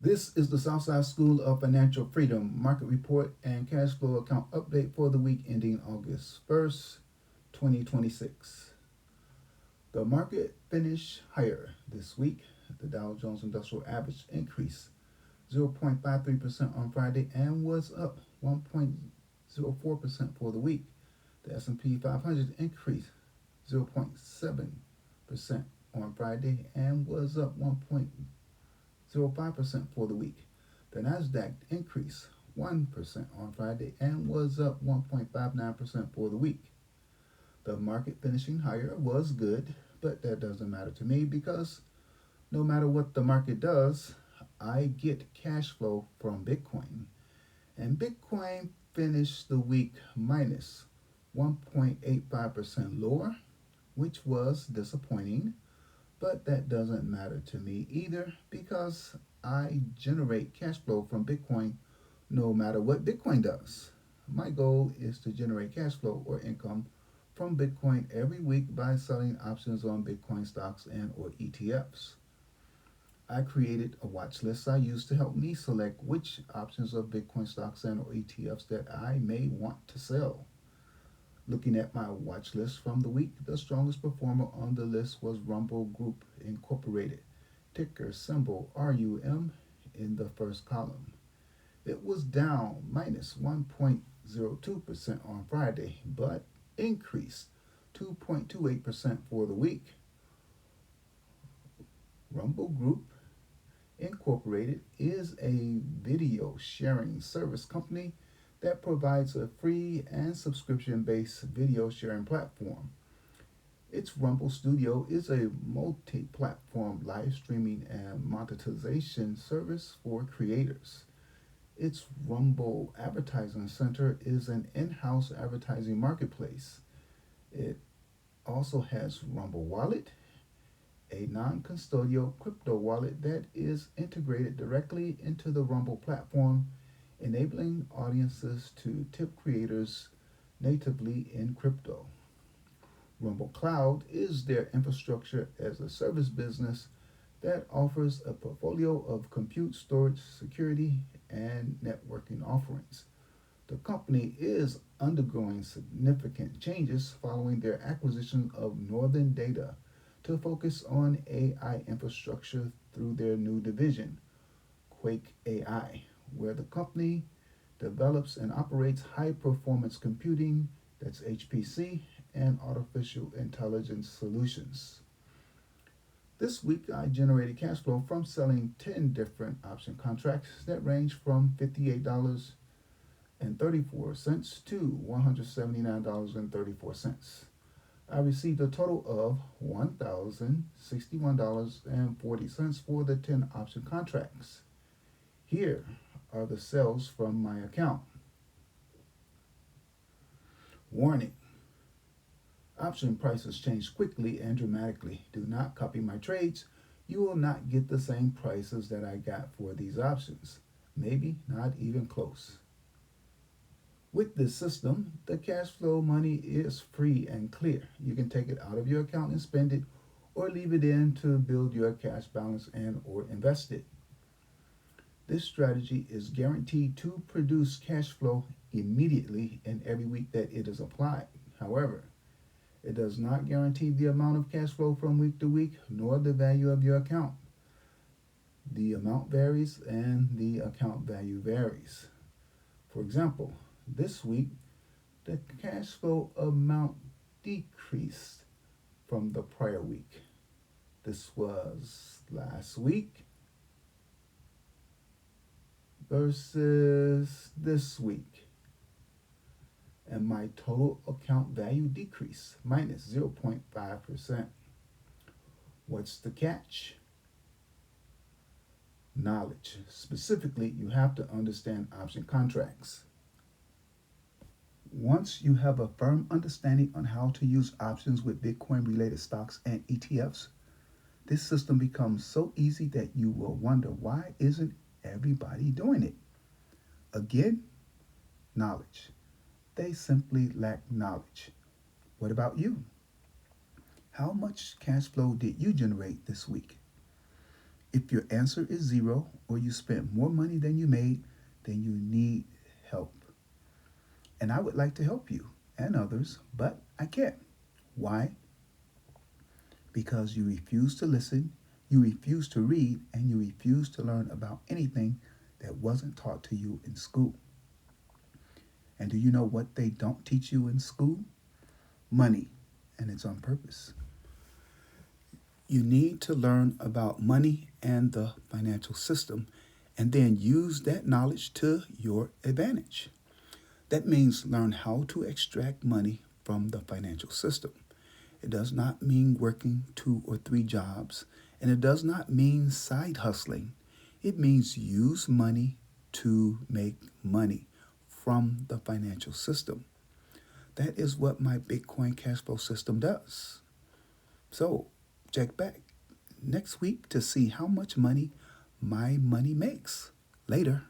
This is the Southside School of Financial Freedom Market Report and Cash Flow Account Update for the week ending August 1st, 2026. The market finished higher this week. The Dow Jones Industrial Average increased 0.53% on Friday and was up 1.04% for the week. The S&P 500 increased 0.7% on Friday and was up 1.05% for the week. The Nasdaq increased 1% on Friday and was up 1.59% for the week. The market finishing higher was good, but that doesn't matter to me because no matter what the market does, I get cash flow from Bitcoin. And Bitcoin finished the week minus 1.85% lower, which was disappointing, but that doesn't matter to me either because I generate cash flow from Bitcoin no matter what Bitcoin does. My goal is to generate cash flow or income from Bitcoin every week by selling options on Bitcoin stocks and or ETFs. I created a watch list I use to help me select which options of Bitcoin stocks and or ETFs that I may want to sell. Looking at my watch list from the week, the strongest performer on the list was Rumble Group Incorporated, ticker symbol RUM in the first column. It was down minus 1.02% on Friday, but increased 2.28% for the week. Rumble Group Incorporated is a video sharing service company that provides a free and subscription based video sharing platform. Its Rumble Studio is a multi platform live streaming and monetization service for creators. Its Rumble Advertising Center is an in house advertising marketplace. It also has Rumble Wallet, a non custodial crypto wallet that is integrated directly into the Rumble platform, enabling audiences to tip creators natively in crypto. Rumble Cloud is their infrastructure as a service business that offers a portfolio of compute storage, security, and networking offerings. The company is undergoing significant changes following their acquisition of Northern Data to focus on AI infrastructure through their new division, Quake AI, where the company develops and operates high performance computing, that's HPC, and artificial intelligence solutions. This week, I generated cash flow from selling 10 different option contracts that range from $58.34 to $179.34. I received a total of $1,061.40 for the 10 option contracts. Here are the sales from my account. Warning: option prices change quickly and dramatically. Do not copy my trades. You will not get the same prices that I got for these options. Maybe not even close. With this system, the cash flow money is free and clear. You can take it out of your account and spend it or leave it in to build your cash balance and or invest it. This strategy is guaranteed to produce cash flow immediately in every week that it is applied. However, it does not guarantee the amount of cash flow from week to week nor the value of your account. The amount varies and the account value varies. For example, this week the cash flow amount decreased from the prior week. This was last week versus this week. And my total account value decreased minus 0.5%. What's the catch? Knowledge. Specifically, you have to understand option contracts. Once you have a firm understanding on how to use options with Bitcoin related stocks and ETFs, this system becomes so easy that you will wonder why isn't everybody doing it? Again, knowledge. They simply lack knowledge. What about you? How much cash flow did you generate this week? If your answer is zero or you spent more money than you made, then you need help. And I would like to help you and others, but I can't. Why? Because you refuse to listen, you refuse to read, and you refuse to learn about anything that wasn't taught to you in school. And do you know what they don't teach you in school? Money, and it's on purpose. You need to learn about money and the financial system and then use that knowledge to your advantage. That means learn how to extract money from the financial system. It does not mean working 2 or 3 jobs, and it does not mean side hustling. It means use money to make money from the financial system. That is what my Bitcoin cash flow system does. So, check back next week to see how much money my money makes. Later.